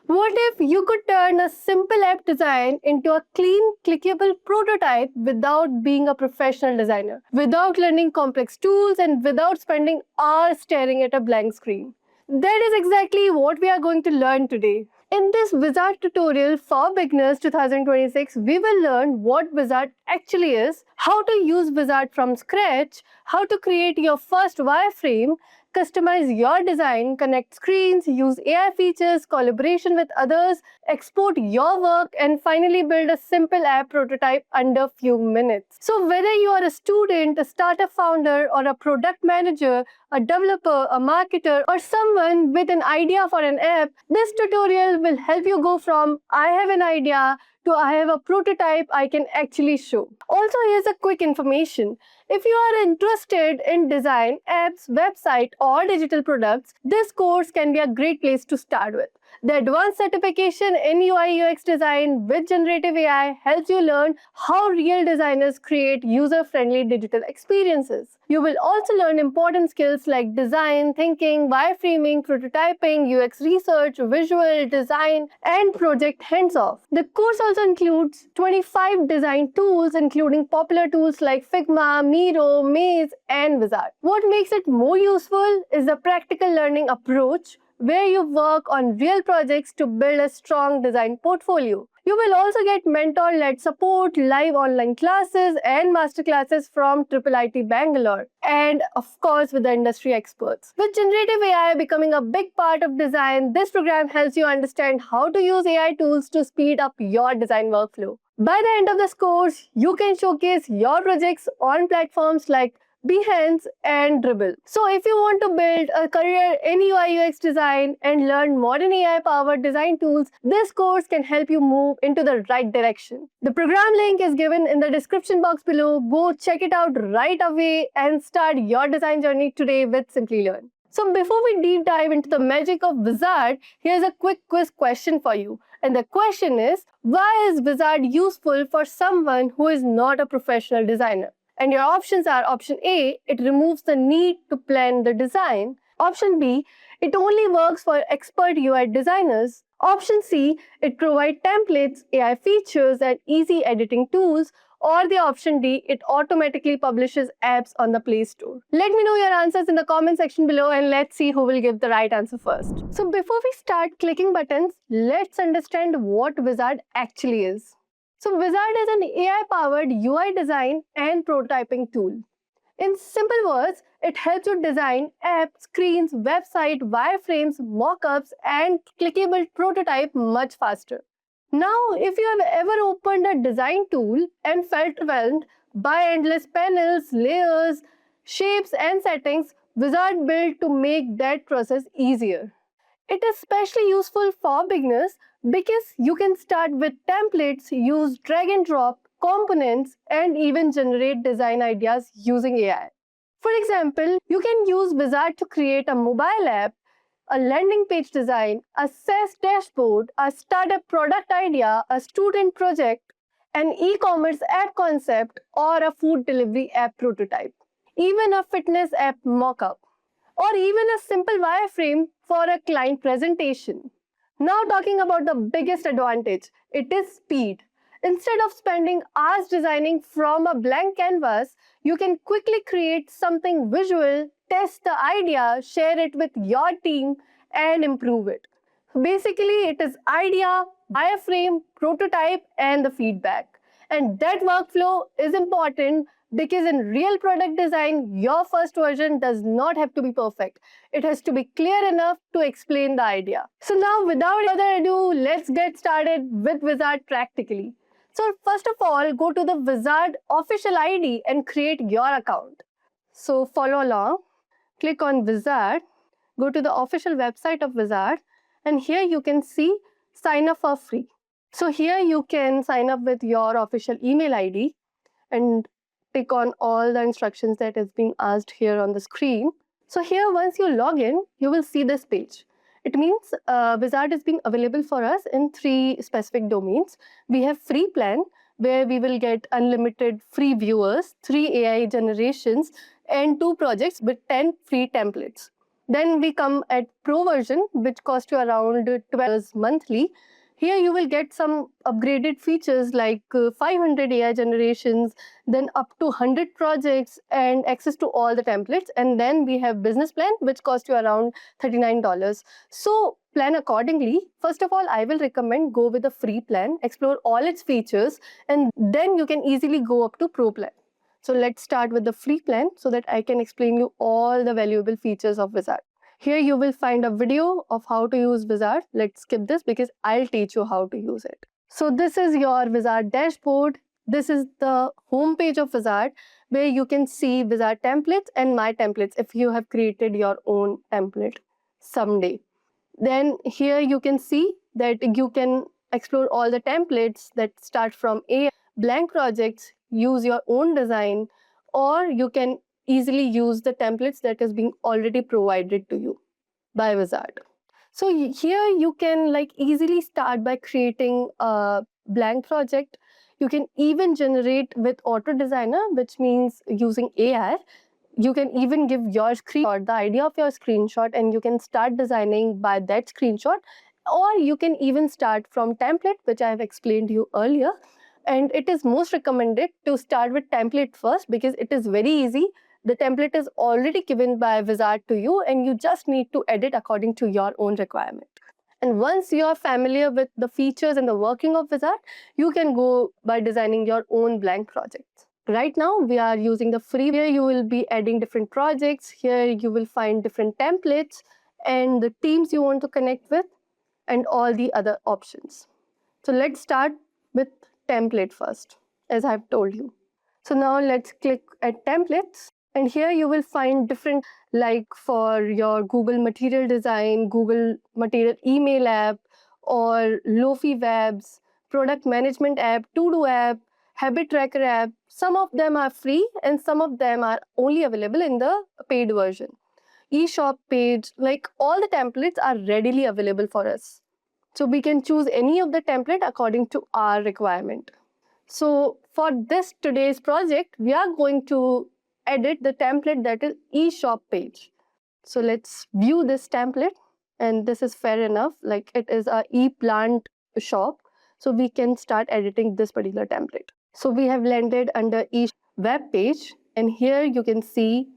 What if you could turn a simple app design into a clean, clickable prototype without being a professional designer, without learning complex tools, and without spending hours staring at a blank screen? That is exactly what we are going to learn today. In this Wizard tutorial for beginners 2026, we will learn what Wizard actually is, how to use Wizard from scratch, how to create your first wireframe, customize your design, connect screens, use AI features, collaboration with others, export your work, and finally build a simple app prototype under few minutes. So whether you are a student, a startup founder, or a product manager, a developer, a marketer, or someone with an idea for an app, this tutorial will help you go from I have an idea to I have a prototype I can actually show. Also, here's a quick information. If you are interested in design, apps, website, or digital products, this course can be a great place to start with. The advanced certification in UI UX design with generative AI helps you learn how real designers create user-friendly digital experiences. You will also learn important skills like design, thinking, wireframing, prototyping, UX research, visual design, and project hands-off. The course also includes 25 design tools, including popular tools like Figma, Miro, Maze, and Wizard. What makes it more useful is the practical learning approach, where you work on real projects to build a strong design portfolio. You will also get mentor-led support, live online classes, and masterclasses from IIIT Bangalore, and of course with the industry experts. With generative AI becoming a big part of design, this program helps you understand how to use AI tools to speed up your design workflow. By the end of this course, you can showcase your projects on platforms like Behance and Dribble. So if you want to build a career in UI UX design and learn modern AI-powered design tools, this course can help you move into the right direction. The program link is given in the description box below. Go check it out right away and start your design journey today with Simplilearn. So before we deep dive into the magic of Wizard, here's a quick quiz question for you. And the question is, why is Wizard useful for someone who is not a professional designer? And your options are option A, it removes the need to plan the design. Option B, it only works for expert UI designers. Option C, it provides templates, AI features, and easy editing tools. Or the option D, it automatically publishes apps on the Play Store. Let me know your answers in the comment section below and let's see who will give the right answer first. So before we start clicking buttons, let's understand what Wizard actually is. So Wizard is an AI-powered UI design and prototyping tool. In simple words, it helps you design apps, screens, website, wireframes, mockups, and clickable prototype much faster. Now, if you have ever opened a design tool and felt overwhelmed by endless panels, layers, shapes, and settings, Wizard built to make that process easier. It is especially useful for beginners because you can start with templates, use drag and drop, components, and even generate design ideas using AI. For example, you can use Wizard to create a mobile app, a landing page design, a SaaS dashboard, a startup product idea, a student project, an e-commerce app concept, or a food delivery app prototype, even a fitness app mockup, or even a simple wireframe for a client presentation. Now talking about the biggest advantage, it is speed. Instead of spending hours designing from a blank canvas, you can quickly create something visual, test the idea, share it with your team, and improve it. Basically, it is idea, wireframe, prototype, and the feedback. And that workflow is important because in real product design, your first version does not have to be perfect. It has to be clear enough to explain the idea. So now, without further ado, let's get started with Wizard practically. So first of all, go to the Wizard official ID and create your account. So follow along, click on Wizard, go to the official website of Wizard, and here you can see sign up for free. So here you can sign up with your official email ID and click on all the instructions that is being asked here on the screen. So here, once you log in, you will see this page. It means Wizard is being available for us in 3 specific domains. We have free plan, where we will get unlimited free viewers, 3 AI generations, and 2 projects with 10 free templates. Then we come at Pro version, which costs you around $12 monthly. Here you will get some upgraded features like 500 AI generations, then up to 100 projects and access to all the templates. And then we have Business Plan, which costs you around $39. So plan accordingly. First of all, I will recommend go with the free plan, explore all its features, and then you can easily go up to Pro plan. So let's start with the free plan so that I can explain you all the valuable features of Uizard. Here you will find a video of how to use Uizard. Let's skip this because I'll teach you how to use it. So this is your Uizard dashboard. This is the home page of Uizard where you can see Uizard templates and my templates if you have created your own template someday. Then here you can see that you can explore all the templates that start from A, blank projects, use your own design, or you can easily use the templates that is being already provided to you by Uizard. So here you can easily start by creating a blank project. You can even generate with Auto Designer, which means using AI. You can even give your screenshot, the idea of your screenshot, and you can start designing by that screenshot. Or you can even start from template, which I have explained to you earlier. And it is most recommended to start with template first because it is very easy. The template is already given by Uizard to you and you just need to edit according to your own requirement. And once you are familiar with the features and the working of Uizard, you can go by designing your own blank projects. Right now, we are using the free. Here you will be adding different projects. Here you will find different templates and the teams you want to connect with and all the other options. So let's start with template first, as I've told you. So now let's click at templates. And here you will find different, like for your Google Material Design, Google Material Email app, or Lofi Webs, Product Management app, To-Do app, Habit Tracker app. Some of them are free and some of them are only available in the paid version. eShop page, like all the templates are readily available for us. So we can choose any of the template according to our requirement. So for this today's project, we are going to edit the template that is eShop page. So let's view this template, and this is fair enough, like it is a e-plant shop. So we can start editing this particular template. So we have landed under each web page, and here you can see,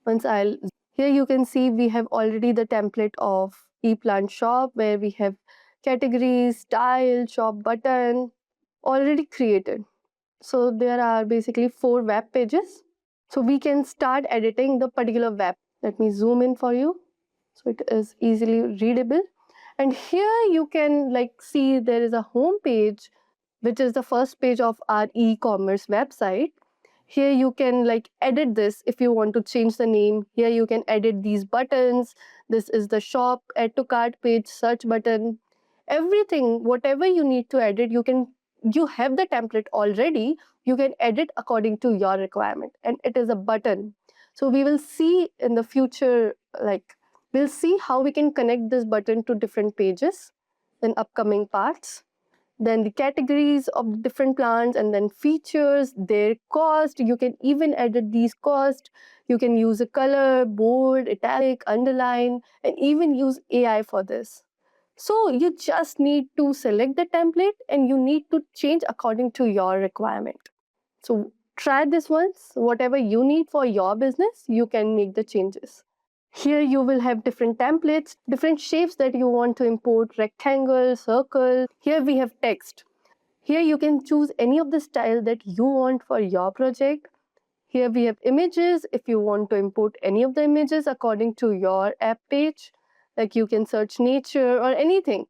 here you can see we have already the template of e-plant shop where we have categories, style, shop button already created. So there are basically 4 web pages. So we can start editing the particular web. Let me zoom in for you so it is easily readable. And here you can see there is a home page, which is the first page of our e-commerce website. Here you can edit this if you want to change the name. Here you can edit these buttons. This is the shop, add to cart page, search button. Everything, whatever you need to edit, you have the template already. You can edit according to your requirement, and it is a button. So we will see in the future, we'll see how we can connect this button to different pages in upcoming parts. Then the categories of the different plants, and then features, their cost. You can even edit these costs. You can use a color, bold, italic, underline, and even use AI for this. So you just need to select the template and you need to change according to your requirement. So try this once. Whatever you need for your business, you can make the changes. Here you will have different templates, different shapes that you want to import, rectangle, circle. Here we have text. Here you can choose any of the style that you want for your project. Here we have images if you want to import any of the images according to your app page. Like you can search nature or anything.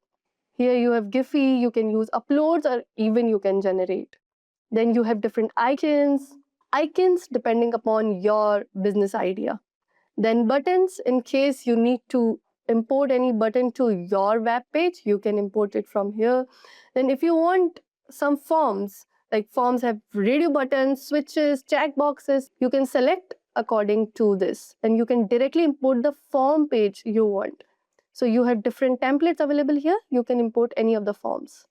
Here you have Giphy, you can use uploads or even you can generate. Then you have different icons depending upon your business idea. Then buttons, in case you need to import any button to your web page, you can import it from here. Then if you want some forms, like forms have radio buttons, switches, checkboxes, you can select according to this and you can directly import the form page you want. So you have different templates available here. You can import any of the forms.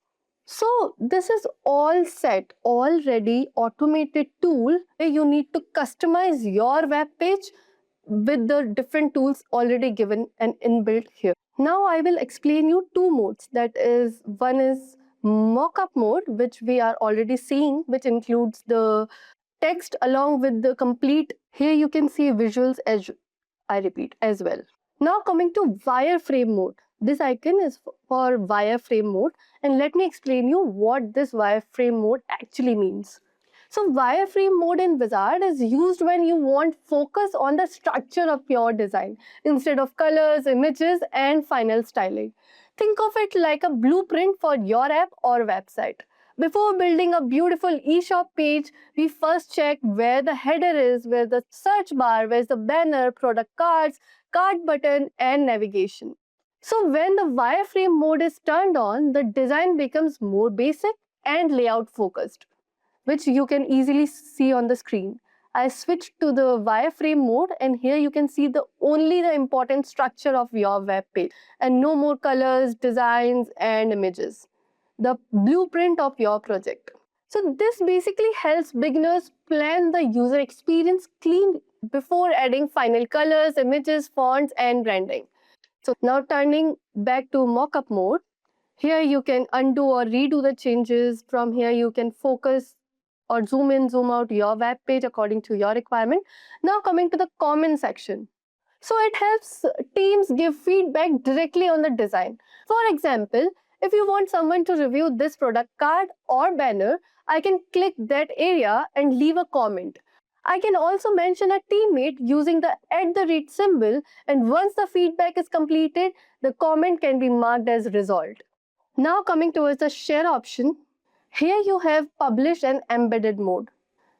So this is all set, already automated tool where you need to customize your web page with the different tools already given and inbuilt here. Now I will explain you two modes. That is, one is mockup mode, which we are already seeing, which includes the text along with the complete. Here you can see visuals, as I repeat, as well. Now coming to wireframe mode. This icon is for wireframe mode, and let me explain you what this wireframe mode actually means. So wireframe mode in Wizard is used when you want focus on the structure of your design instead of colors, images, and final styling. Think of it like a blueprint for your app or website. Before building a beautiful e-shop page, we first check where the header is, where the search bar, where's the banner, product cards, cart button, and navigation. So when the wireframe mode is turned on, the design becomes more basic and layout focused, which you can easily see on the screen. I switched to the wireframe mode, and here you can see only the important structure of your web page and no more colors, designs, and images. The blueprint of your project. So this basically helps beginners plan the user experience clean before adding final colors, images, fonts, and branding. So now turning back to mockup mode, here you can undo or redo the changes. From here you can focus or zoom in, zoom out your web page according to your requirement. Now coming to the comment section. So it helps teams give feedback directly on the design. For example, if you want someone to review this product card or banner, I can click that area and leave a comment. I can also mention a teammate using the @ symbol, and once the feedback is completed, the comment can be marked as resolved. Now coming towards the share option, here you have publish and embedded mode.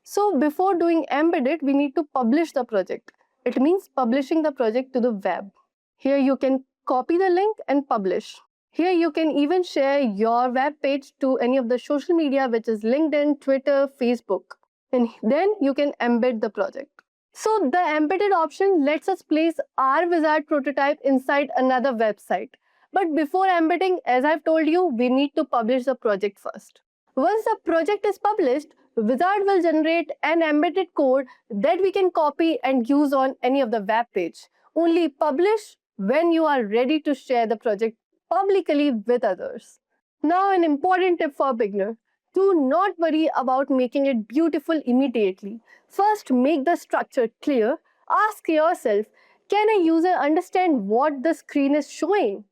So before doing embedded, we need to publish the project. It means publishing the project to the web. Here you can copy the link and publish. Here you can even share your web page to any of the social media, which is LinkedIn, Twitter, Facebook. And then you can embed the project. So the embedded option lets us place our Wizard prototype inside another website. But before embedding, as I've told you, we need to publish the project first. Once the project is published, Wizard will generate an embedded code that we can copy and use on any of the web page. Only publish when you are ready to share the project publicly with others. Now an important tip for beginner. Do not worry about making it beautiful immediately. First, make the structure clear. Ask yourself, can a user understand what the screen is showing?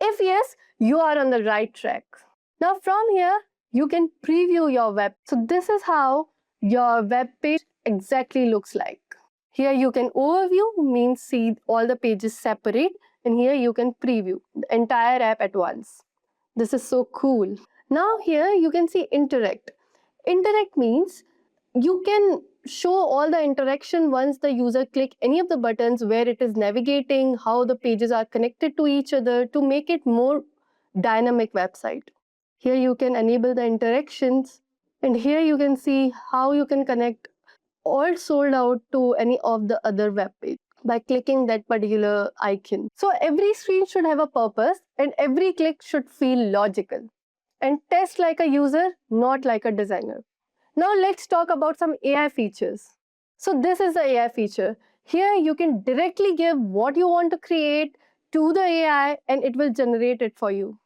If yes, you are on the right track. Now from here, you can preview your web. So this is how your web page exactly looks like. Here you can overview, means see all the pages separate, and here you can preview the entire app at once. This is so cool. Now here you can see interact. Interact means you can show all the interaction once the user click any of the buttons, where it is navigating, how the pages are connected to each other to make it more dynamic website. Here you can enable the interactions, and here you can see how you can connect all sold out to any of the other web page by clicking that particular icon. So every screen should have a purpose, and every click should feel logical. And test like a user, not like a designer. Now let's talk about some AI features. So this is the AI feature. Here you can directly give what you want to create to the AI, and it will generate it for you.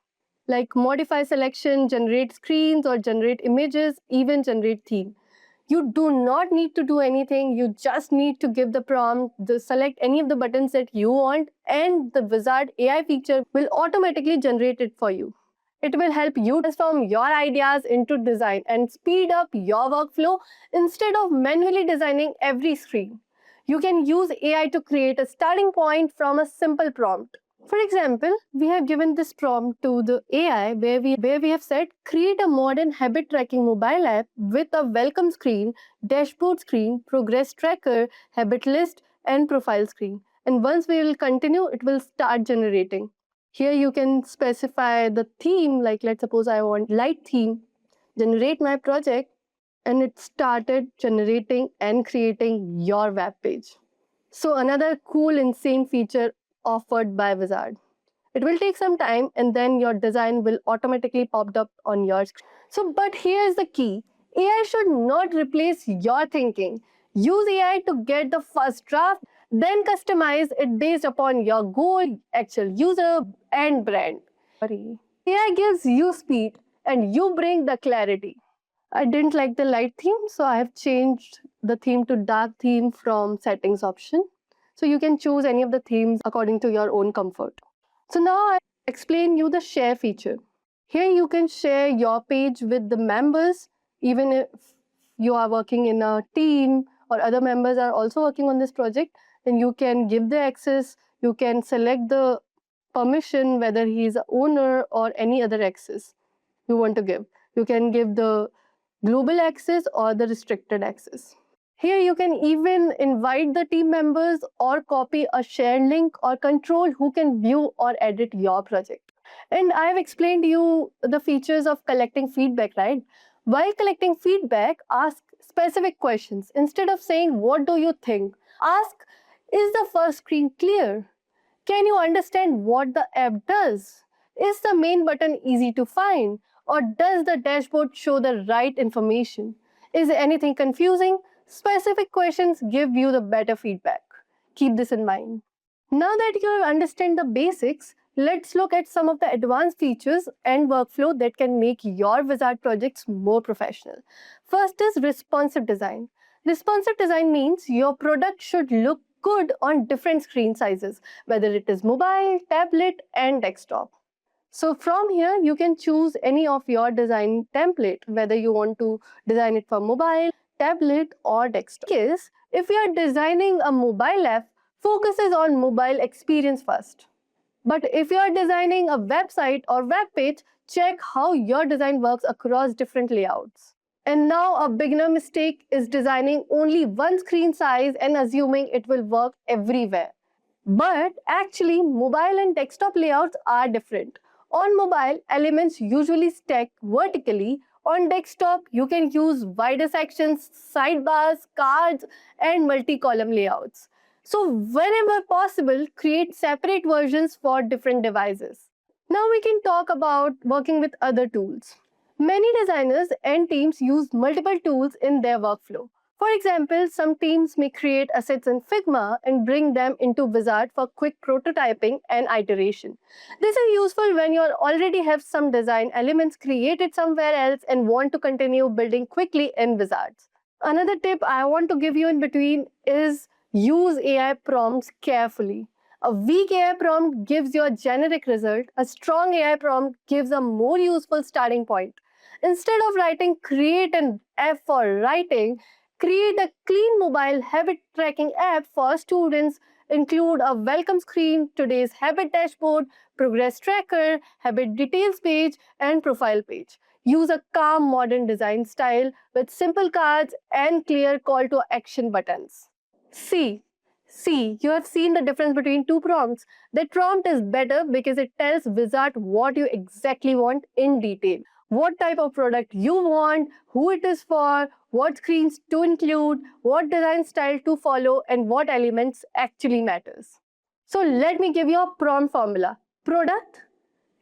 Like modify selection, generate screens or generate images, even generate theme. You do not need to do anything. You just need to give the prompt, select any of the buttons that you want, and the Wizard AI feature will automatically generate it for you. It will help you transform your ideas into design and speed up your workflow instead of manually designing every screen. You can use AI to create a starting point from a simple prompt. For example, we have given this prompt to the AI where we have said, create a modern habit tracking mobile app with a welcome screen, dashboard screen, progress tracker, habit list, and profile screen. And once we will continue, it will start generating. Here you can specify the theme, like let's suppose I want light theme, generate my project, and it started generating and creating your web page. So another cool, insane feature offered by Wizard. It will take some time, and then your design will automatically pop up on your screen. So, but here's the key. AI should not replace your thinking. Use AI to get the first draft, Then customize it based upon your goal, actual user, and brand. AI gives you speed and you bring the clarity. I didn't like the light theme, so I have changed the theme to dark theme from settings option. So you can choose any of the themes according to your own comfort. So now I explain you the share feature. Here you can share your page with the members, even if you are working in a team or other members are also working on this project, then you can give the access, you can select the permission, whether he is a owner or any other access you want to give. You can give the global access or the restricted access. Here you can even invite the team members or copy a shared link or control who can view or edit your project. And I've explained to you the features of collecting feedback, right? While collecting feedback, ask specific questions. Instead of saying, what do you think? Ask, is the first screen clear? Can you understand what the app does? Is the main button easy to find? Or does the dashboard show the right information? Is anything confusing? Specific questions give you the better feedback. Keep this in mind. Now that you have understand the basics, let's look at some of the advanced features and workflow that can make your Wizard projects more professional. First is responsive design. Responsive design means your product should look good on different screen sizes, whether it is mobile, tablet, and desktop. So from here, you can choose any of your design template, whether you want to design it for mobile, tablet, or desktop. If you are designing a mobile app, focuses on mobile experience first. But if you are designing a website or web page, check how your design works across different layouts. And now a beginner mistake is designing only one screen size and assuming it will work everywhere. But actually, mobile and desktop layouts are different. On mobile, elements usually stack vertically. On desktop, you can use wider sections, sidebars, cards, and multi-column layouts. So whenever possible, create separate versions for different devices. Now we can talk about working with other tools. Many designers and teams use multiple tools in their workflow. For example, some teams may create assets in Figma and bring them into Wizard for quick prototyping and iteration. This is useful when you already have some design elements created somewhere else and want to continue building quickly in Wizards. Another tip I want to give you in between is use AI prompts carefully. A weak AI prompt gives you a generic result. A strong AI prompt gives a more useful starting point. Instead of writing create an app for writing, create a clean mobile habit tracking app for students. Include a welcome screen, today's habit dashboard, progress tracker, habit details page, and profile page. Use a calm modern design style with simple cards and clear call to action buttons. See, you have seen the difference between two prompts. That prompt is better because it tells Wizard what you exactly want in detail. What type of product you want, who it is for, what screens to include, what design style to follow, and what elements actually matters. So let me give you a prompt formula. Product,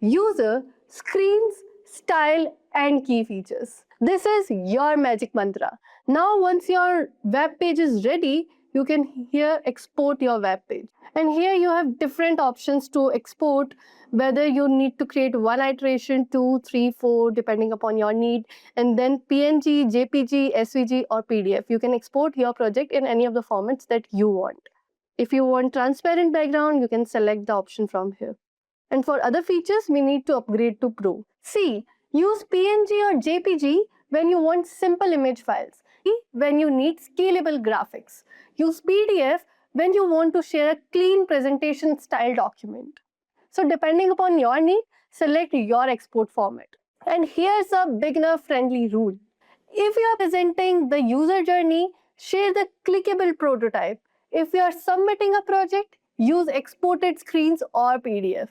user, screens, style, and key features. This is your magic mantra. Now once your web page is ready, you can here export your web page. And here you have different options to export, whether you need to create one iteration, 2, 3, 4, depending upon your need, and then PNG, JPG, SVG, or PDF. You can export your project in any of the formats that you want. If you want transparent background, you can select the option from here. And for other features, we need to upgrade to Pro. C. Use PNG or JPG when you want simple image files. When you need scalable graphics. Use PDF when you want to share a clean presentation style document. So depending upon your need, select your export format. And here's a beginner-friendly rule. If you are presenting the user journey, share the clickable prototype. If you are submitting a project, use exported screens or PDF.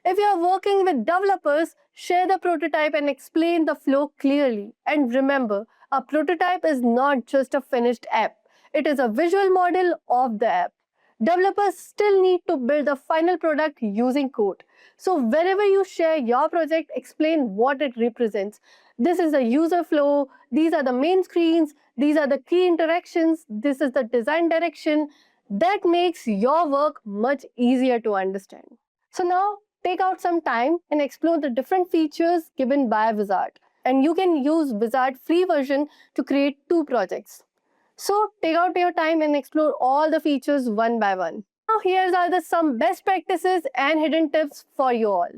If you are working with developers, share the prototype and explain the flow clearly. And remember, a prototype is not just a finished app. It is a visual model of the app. Developers still need to build the final product using code. So wherever you share your project, explain what it represents. This is the user flow, these are the main screens, these are the key interactions, this is the design direction, That makes your work much easier to understand. So now take out some time and explore the different features given by Uizard. And you can use Uizard free version to create 2 projects. So take out your time and explore all the features one by one. Now here are some best practices and hidden tips for you all.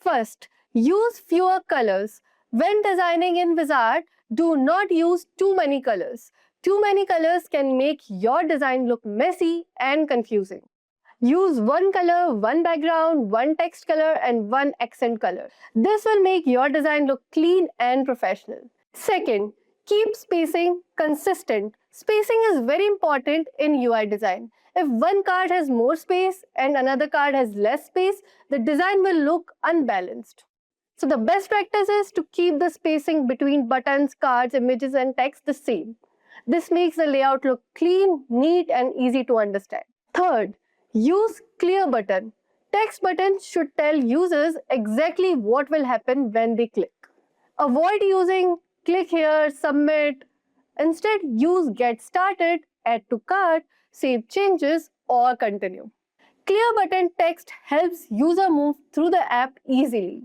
First, use fewer colors. When designing in Uizard, do not use too many colors. Too many colors can make your design look messy and confusing. Use one color, one background, one text color, and one accent color. This will make your design look clean and professional. Second, keep spacing consistent. Spacing is very important in UI design. If one card has more space and another card has less space, the design will look unbalanced. So the best practice is to keep the spacing between buttons, cards, images, and text the same. This makes the layout look clean, neat, and easy to understand. Third, use clear button. Text buttons should tell users exactly what will happen when they click. Avoid using click here, submit. Instead, use get started, add to cart, save changes, or continue. Clear button text helps user move through the app easily.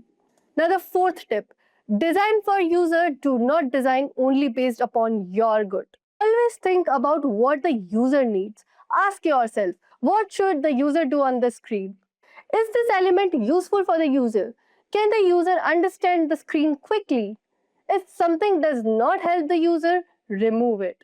Now the fourth tip, design for user. Do not design only based upon your good. Always think about what the user needs. Ask yourself, what should the user do on the screen? Is this element useful for the user? Can the user understand the screen quickly? If something does not help the user, remove it.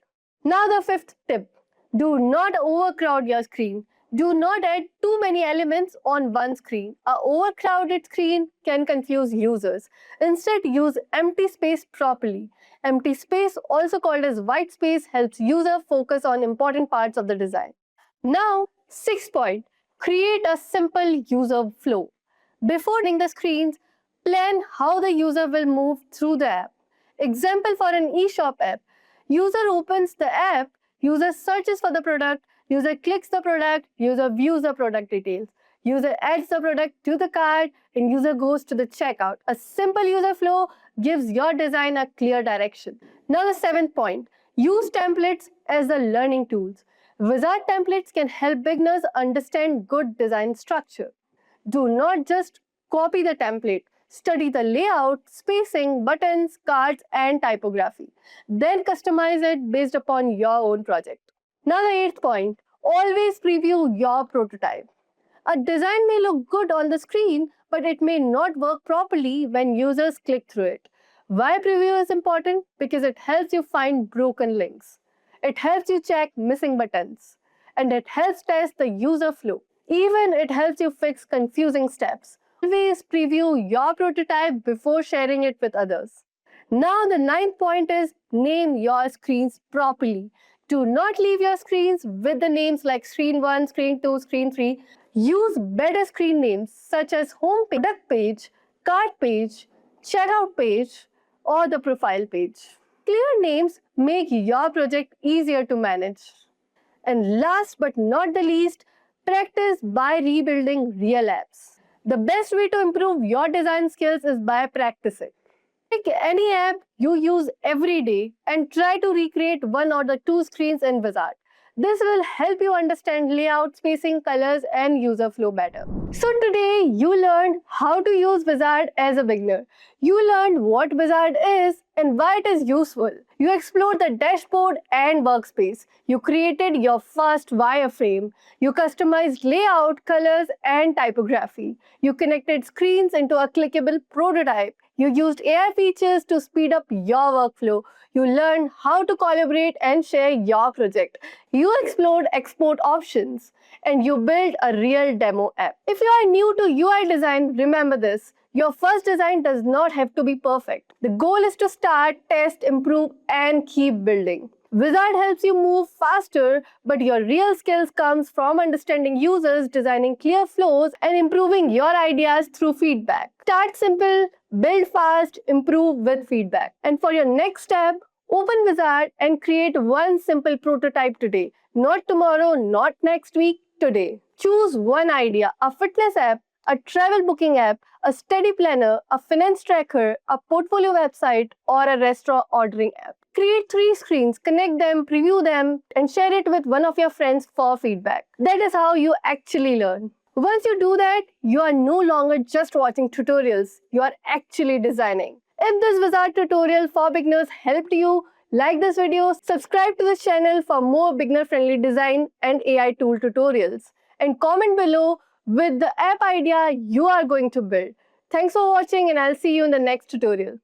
Now the fifth tip, do not overcrowd your screen. Do not add too many elements on one screen. An overcrowded screen can confuse users. Instead, use empty space properly. Empty space, also called as white space, helps user focus on important parts of the design. Now, sixth point, create a simple user flow. Before running the screens, plan how the user will move through the app. Example for an e-shop app. User opens the app, user searches for the product, user clicks the product, user views the product details. User adds the product to the cart, and user goes to the checkout. A simple user flow gives your design a clear direction. Now the seventh point, use templates as the learning tools. Uizard templates can help beginners understand good design structure. Do not just copy the template. Study the layout, spacing, buttons, cards, and typography. Then customize it based upon your own project. Now the eighth point, always preview your prototype. A design may look good on the screen, but it may not work properly when users click through it. Why preview is important? Because it helps you find broken links. It helps you check missing buttons. And it helps test the user flow. Even it helps you fix confusing steps. Always preview your prototype before sharing it with others. Now the ninth point is name your screens properly. Do not leave your screens with the names like screen 1, screen 2, screen 3. Use better screen names such as home page, product page, cart page, checkout page, or the profile page. Clear names make your project easier to manage. And last but not the least, practice by rebuilding real apps. The best way to improve your design skills is by practicing. Pick any app you use every day and try to recreate one or the two screens in Uizard. This will help you understand layout, spacing, colors, and user flow better. So today you learned how to use Uizard as a beginner. You learned what Uizard is and why it is useful. You explored the dashboard and workspace. You created your first wireframe. You customized layout, colors, and typography. You connected screens into a clickable prototype. You used AI features to speed up your workflow. You learned how to collaborate and share your project. You explored export options and you built a real demo app. If you are new to UI design, remember this. Your first design does not have to be perfect. The goal is to start, test, improve, and keep building. Uizard helps you move faster, but your real skills comes from understanding users, designing clear flows, and improving your ideas through feedback. Start simple, build fast, improve with feedback. And for your next step, open Uizard and create one simple prototype today. Not tomorrow, not next week, today. Choose one idea, a fitness app, a travel booking app, a study planner, a finance tracker, a portfolio website, or a restaurant ordering app. Create 3 screens, connect them, preview them, and share it with one of your friends for feedback. That is how you actually learn. Once you do that, you are no longer just watching tutorials, you are actually designing. If this Uizard tutorial for beginners helped you, like this video, subscribe to this channel for more beginner-friendly design and AI tool tutorials, and comment below with the app idea you are going to build. Thanks for watching, and I'll see you in the next tutorial.